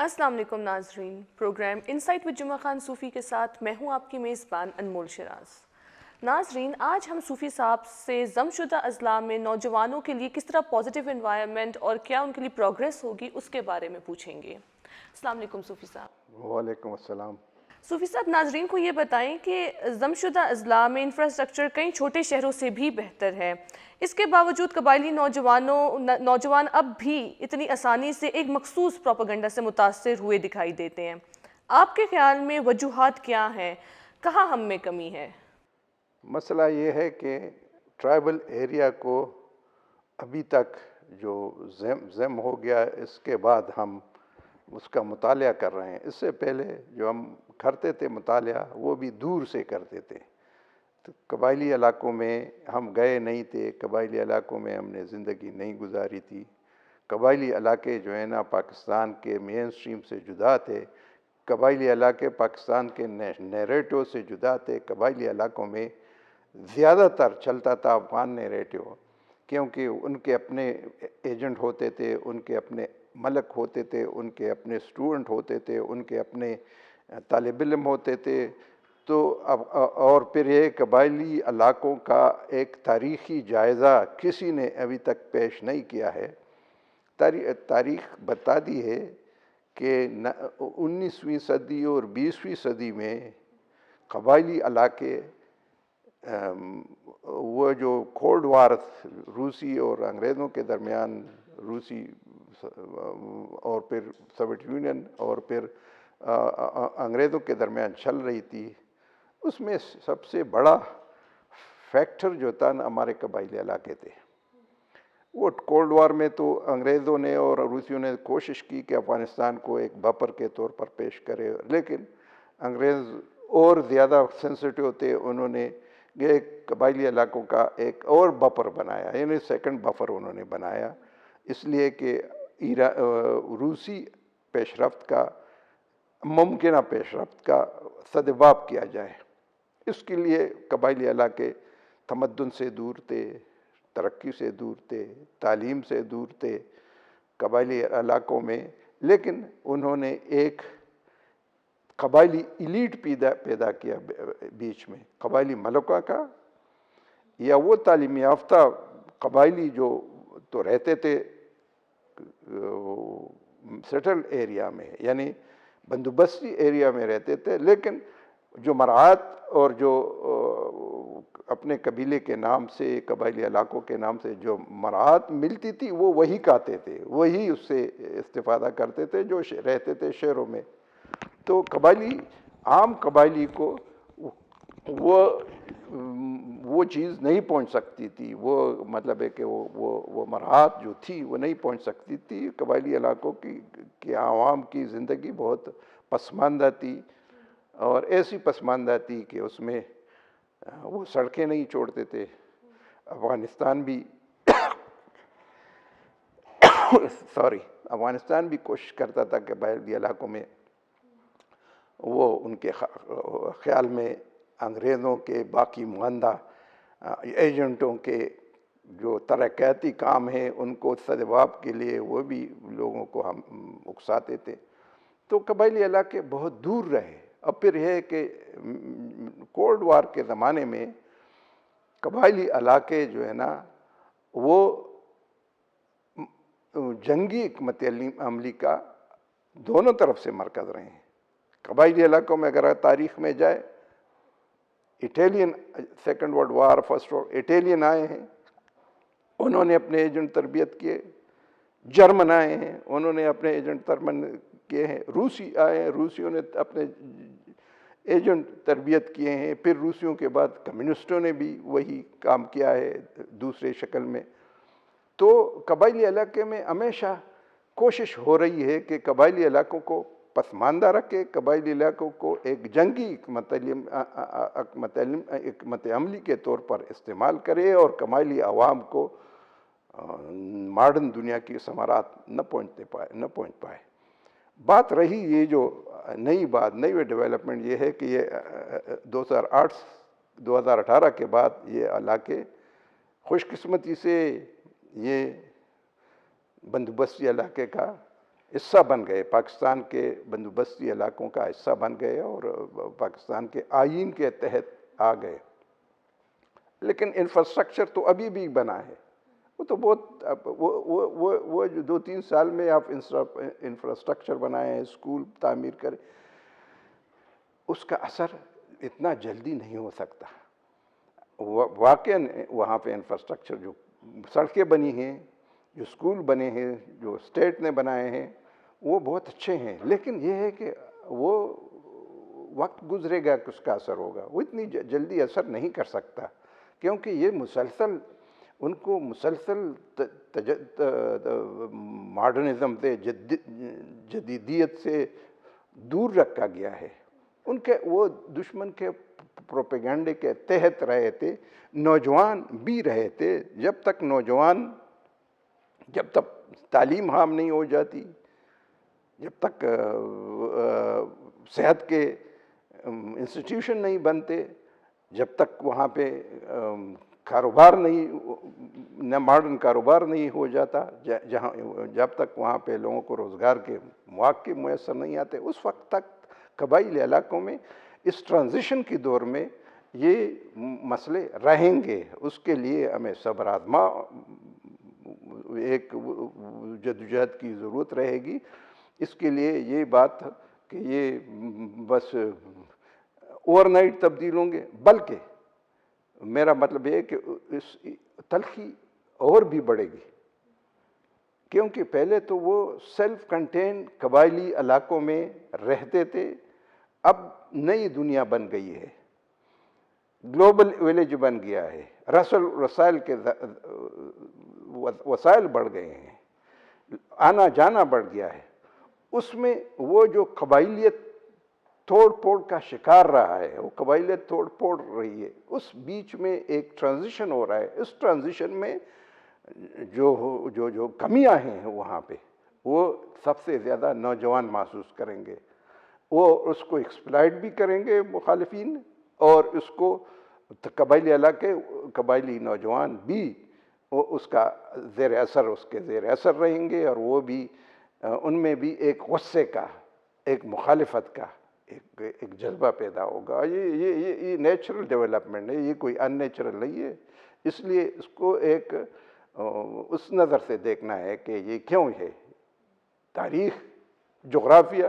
السلام علیکم ناظرین، پروگرام انسائٹ ود جمعہ خان صوفی کے ساتھ میں ہوں آپ کی میزبان انمول شراز۔ ناظرین، آج ہم صوفی صاحب سے ضم شدہ اضلاع میں نوجوانوں کے لیے کس طرح پازیٹیو انوائرمنٹ اور کیا ان کے لیے پروگریس ہوگی اس کے بارے میں پوچھیں گے۔ السلام علیکم صوفی صاحب۔ وعلیکم السلام۔ صوفی صاحب، ناظرین کو یہ بتائیں کہ ضم شدہ اضلاع میں انفراسٹرکچر کئی چھوٹے شہروں سے بھی بہتر ہے، اس کے باوجود قبائلی نوجوان اب بھی اتنی آسانی سے ایک مخصوص پروپیگنڈا سے متاثر ہوئے دکھائی دیتے ہیں۔ آپ کے خیال میں وجوہات کیا ہیں؟ کہاں ہم میں کمی ہے؟ مسئلہ یہ ہے کہ ٹرائبل ایریا کو ابھی تک جو زم ہو گیا، اس کے بعد ہم اس کا مطالعہ کر رہے ہیں۔ اس سے پہلے جو ہم کرتے تھے مطالعہ، وہ بھی دور سے کرتے تھے، تو قبائلی علاقوں میں ہم گئے نہیں تھے، قبائلی علاقوں میں ہم نے زندگی نہیں گزاری تھی۔ قبائلی علاقے جو ہیں نا پاکستان کے مین سٹریم سے جدا تھے، قبائلی علاقے پاکستان کے نیریٹو سے جدا تھے۔ قبائلی علاقوں میں زیادہ تر چلتا تھا افغان نیریٹو، کیونکہ ان کے اپنے ایجنٹ ہوتے تھے، ان کے اپنے ملک ہوتے تھے، ان کے اپنے اسٹوڈنٹ ہوتے تھے، ان کے اپنے طالب علم ہوتے تھے۔ تو اور پھر یہ قبائلی علاقوں کا ایک تاریخی جائزہ کسی نے ابھی تک پیش نہیں کیا ہے۔ تاریخ بتا دی ہے کہ 19ویں صدی اور 20ویں صدی میں قبائلی علاقے وہ جو کولڈ وار روسی اور انگریزوں کے درمیان، روسی اور پھر سوویت یونین اور پھر انگریزوں کے درمیان چل رہی تھی، اس میں سب سے بڑا فیکٹر جو تھا نا ہمارے قبائلی علاقے تھے۔ وہ کولڈ وار میں تو انگریزوں نے اور روسیوں نے کوشش کی کہ افغانستان کو ایک بفر کے طور پر پیش کرے، لیکن انگریز اور زیادہ سینسٹیو تھے، انہوں نے ایک قبائلی علاقوں کا ایک اور بفر بنایا، یعنی سیکنڈ بفر انہوں نے بنایا، اس لیے کہ روسی پیش رفت کا، ممکنہ پیش رفت کا سدباب کیا جائے۔ اس کے لیے قبائلی علاقے تمدن سے دور تھے، ترقی سے دور تھے، تعلیم سے دور تھے قبائلی علاقوں میں، لیکن انہوں نے ایک قبائلی ایلیٹ پیدا کیا بیچ میں، قبائلی ملکہ کا، یا وہ تعلیم یافتہ قبائلی جو تو رہتے تھے سیٹل ایریا میں، یعنی بندوبستی ایریا میں رہتے تھے، لیکن جو مراعات اور جو اپنے قبیلے کے نام سے، قبائلی علاقوں کے نام سے جو مراعات ملتی تھی، وہ وہی کھاتے تھے، وہی اس سے استفادہ کرتے تھے جو رہتے تھے شہروں میں۔ تو عام قبائلی کو وہ چیز نہیں پہنچ سکتی تھی، وہ مطلب ہے کہ وہ مراعات جو تھی وہ نہیں پہنچ سکتی تھی۔ قبائلی علاقوں کی عوام کی زندگی بہت پسماندہ تھی، اور ایسی پسماندہ تھی کہ اس میں وہ سڑکیں نہیں چھوڑتے تھے۔ افغانستان بھی کوشش کرتا تھا کہ قبائلی علاقوں میں وہ ان کے خیال میں انگریزوں کے باقی ماندہ ایجنٹوں کے جو ترقیاتی کام ہیں ان کو سدباب کے لیے وہ بھی لوگوں کو ہم اکساتے تھے۔ تو قبائلی علاقے بہت دور رہے۔ اب پھر یہ کہ کولڈ وار کے زمانے میں قبائلی علاقے جو ہے نا وہ جنگی حکمت عملی کا دونوں طرف سے مرکز رہے ہیں۔ قبائلی علاقوں میں اگر تاریخ میں جائے، Italian second world war, first Italian آئے ہیں، انہوں نے اپنے ایجنٹ تربیت کیے، جرمن آئے ہیں، انہوں نے اپنے ایجنٹ کیے ہیں، روسی آئے ہیں، روسیوں نے اپنے ایجنٹ تربیت کیے ہیں، پھر روسیوں کے بعد کمیونسٹوں نے بھی وہی کام کیا ہے دوسرے شکل میں۔ تو قبائلی علاقے میں ہمیشہ کوشش ہو رہی ہے کہ قبائلی علاقوں کو پسماندہ رکھے، قبائلی علاقوں کو ایک جنگی حکمت عملی کے طور پر استعمال کرے، اور قبائلی عوام کو ماڈرن دنیا کی ثمرات نہ پہنچ پائے۔ بات رہی یہ جو نئی ڈیولپمنٹ، یہ ہے کہ یہ 2018 کے بعد یہ علاقے خوش قسمتی سے یہ بندوبستی علاقے کا حصہ بن گئے، پاکستان کے بندوبستی علاقوں کا حصہ بن گئے اور پاکستان کے آئین کے تحت آ گئے، لیکن انفراسٹرکچر تو ابھی بھی بنا ہے۔ وہ تو بہت وہ جو 2-3 سال میں آپ انفراسٹرکچر بنائیں، اسکول تعمیر کریں، اس کا اثر اتنا جلدی نہیں ہو سکتا۔ واقعاً وہاں پہ انفراسٹرکچر جو سڑکیں بنی ہیں، جو اسکول بنے ہیں، جو اسٹیٹ نے بنائے ہیں، وہ بہت اچھے ہیں، لیکن یہ ہے کہ وہ وقت گزرے گا کہ اس کا اثر ہوگا، وہ اتنی جلدی اثر نہیں کر سکتا، کیونکہ یہ مسلسل ان کو مسلسل ماڈرنزم سے، جدیدیت سے دور رکھا گیا ہے۔ ان کے وہ دشمن کے پروپیگنڈے کے تحت رہے تھے، نوجوان بھی رہے تھے۔ جب تک تعلیم عام نہیں ہو جاتی، جب تک صحت کے انسٹیٹیوشن نہیں بنتے، جب تک وہاں پہ کاروبار نہیں، ماڈرن کاروبار نہیں ہو جاتا، جب تک وہاں پہ لوگوں کو روزگار کے مواقع میسر نہیں آتے، اس وقت تک قبائلی علاقوں میں اس ٹرانزیشن کی دور میں یہ مسئلے رہیں گے۔ اس کے لیے ہمیں صبر آزما ایک جدوجہد کی ضرورت رہے گی۔ اس کے لیے یہ بات کہ یہ بس اوور نائٹ تبدیل ہوں گے، بلکہ میرا مطلب یہ ہے کہ اس تلخی اور بھی بڑھے گی، کیونکہ پہلے تو وہ سیلف کنٹین قبائلی علاقوں میں رہتے تھے، اب نئی دنیا بن گئی ہے، گلوبل ویلیج بن گیا ہے، رسائل کے وسائل بڑھ گئے ہیں، آنا جانا بڑھ گیا ہے۔ اس میں وہ جو قبائلیت توڑ پھوڑ کا شکار رہا ہے، وہ قبائلیت توڑ پھوڑ رہی ہے، اس بیچ میں ایک ٹرانزیشن ہو رہا ہے۔ اس ٹرانزیشن میں جو کمیاں ہیں وہاں پہ، وہ سب سے زیادہ نوجوان محسوس کریں گے، وہ اس کو ایکسپلائٹ بھی کریں گے مخالفین، اور اس کو قبائلی علاقے، قبائلی نوجوان بھی اس کا اس کے زیر اثر رہیں گے، اور وہ بھی ان میں بھی ایک غصے کا، ایک مخالفت کا ایک جذبہ پیدا ہوگا۔ یہ نیچرل ڈیولپمنٹ ہے، یہ کوئی ان نیچرل نہیں ہے۔ اس لیے اس کو ایک اس نظر سے دیکھنا ہے کہ یہ کیوں ہے، تاریخ، جغرافیہ،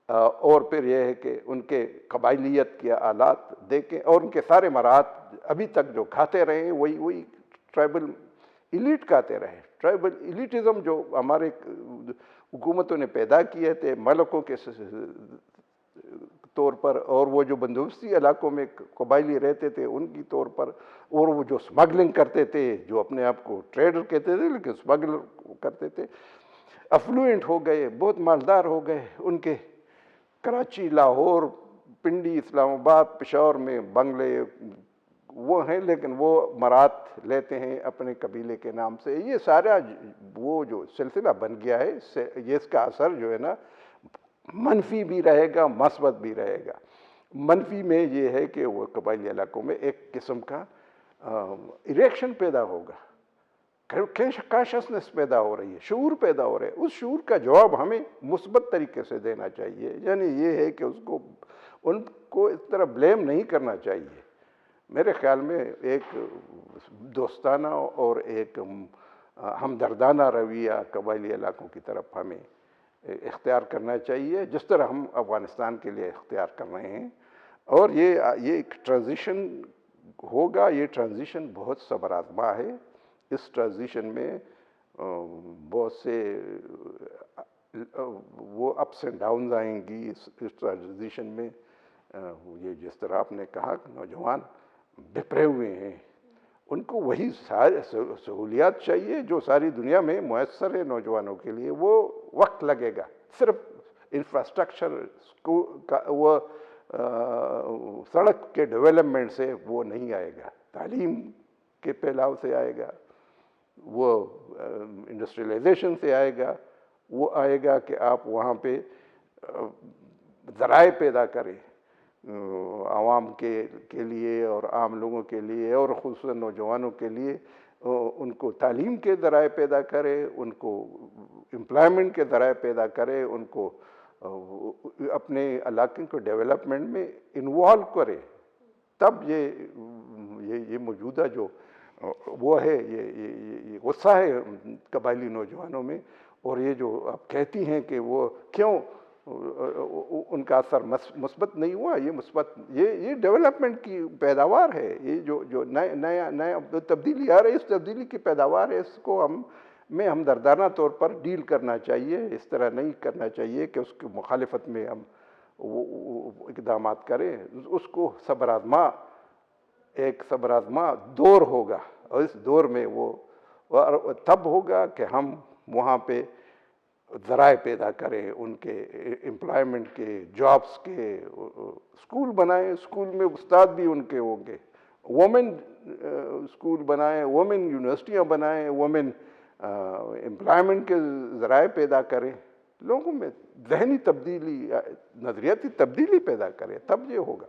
اور پھر یہ ہے کہ ان کے قبائلیت کے آلات دیکھیں، اور ان کے سارے مراحل ابھی تک جو کھاتے رہے ہیں وہی ٹرائبل ایلیٹ کھاتے رہے۔ ٹرائبل ایلیٹزم جو ہمارے حکومتوں نے پیدا کیے تھے ملکوں کے طور پر، اور وہ جو بندوبستی علاقوں میں قبائلی رہتے تھے ان کی طور پر، اور وہ جو سمگلنگ کرتے تھے، جو اپنے آپ کو ٹریڈر کہتے تھے لیکن سمگلر کرتے تھے، افلوئنٹ ہو گئے، بہت مالدار ہو گئے۔ ان کے کراچی، لاہور، پنڈی، اسلام آباد، پشاور میں بنگلے وہ ہیں، لیکن وہ مرات لیتے ہیں اپنے قبیلے کے نام سے۔ یہ سارا وہ جو سلسلہ بن گیا ہے، یہ اس کا اثر جو ہے نا منفی بھی رہے گا، مثبت بھی رہے گا۔ منفی میں یہ ہے کہ وہ قبائلی علاقوں میں ایک قسم کا اریکشن پیدا ہوگا، کانشسنس پیدا ہو رہی ہے، شعور پیدا ہو رہا ہے۔ اس شعور کا جواب ہمیں مثبت طریقے سے دینا چاہیے، یعنی یہ ہے کہ ان کو اس طرح بلیم نہیں کرنا چاہیے۔ میرے خیال میں ایک دوستانہ اور ایک ہمدردانہ رویہ قبائلی علاقوں کی طرف ہمیں اختیار کرنا چاہیے، جس طرح ہم افغانستان کے لیے اختیار کر رہے ہیں۔ اور یہ ایک ٹرانزیشن ہوگا، یہ ٹرانزیشن بہت صبر آزما ہے۔ اس ٹرانزیشن میں بہت سے وہ اپس اینڈ ڈاؤنز آئیں گی۔ اس ٹرانزیشن میں یہ جس طرح آپ نے کہا کہ نوجوان بپھرے ہوئے ہیں، ان کو وہی ساری سہولیات چاہیے جو ساری دنیا میں میسر ہے نوجوانوں کے لیے۔ وہ وقت لگے گا، صرف انفراسٹرکچر وہ سڑک کے ڈیولپمنٹ سے وہ نہیں آئے گا، تعلیم کے پھیلاؤ سے آئے گا، وہ انڈسٹریلائزیشن سے آئے گا، وہ آئے گا کہ آپ وہاں پہ ذرائع پیدا کریں عوام کے لیے اور عام لوگوں کے لیے، اور خصوصاً نوجوانوں کے لیے ان کو تعلیم کے ذرائع پیدا کرے، ان کو امپلائمنٹ کے ذرائع پیدا کرے، ان کو اپنے علاقے کو ڈیولپمنٹ میں انوالو کرے، تب یہ موجودہ جو وہ ہے، یہ غصہ ہے قبائلی نوجوانوں میں، اور یہ جو آپ کہتی ہیں کہ وہ کیوں ان کا اثر مثبت نہیں ہوا، یہ مثبت، یہ ڈیولپمنٹ کی پیداوار ہے، یہ جو نیا تبدیلی آ رہی ہے، اس تبدیلی کی پیداوار ہے، اس کو ہمدردانہ طور پر ڈیل کرنا چاہیے، اس طرح نہیں کرنا چاہیے کہ اس کی مخالفت میں ہم وہ اقدامات کریں۔ اس کو ایک صبر آزما دور ہوگا، اور اس دور میں وہ تب ہوگا کہ ہم وہاں پہ ذرائع پیدا کریں، ان کے امپلائمنٹ کے، جابس کے، اسکول بنائیں، اسکول میں استاد بھی ان کے ہوں گے، وومن اسکول بنائیں، وومن یونیورسٹیاں بنائیں، وومن امپلائمنٹ کے ذرائع پیدا کریں، لوگوں میں ذہنی تبدیلی، نظریاتی تبدیلی پیدا کریں، تب یہ ہوگا۔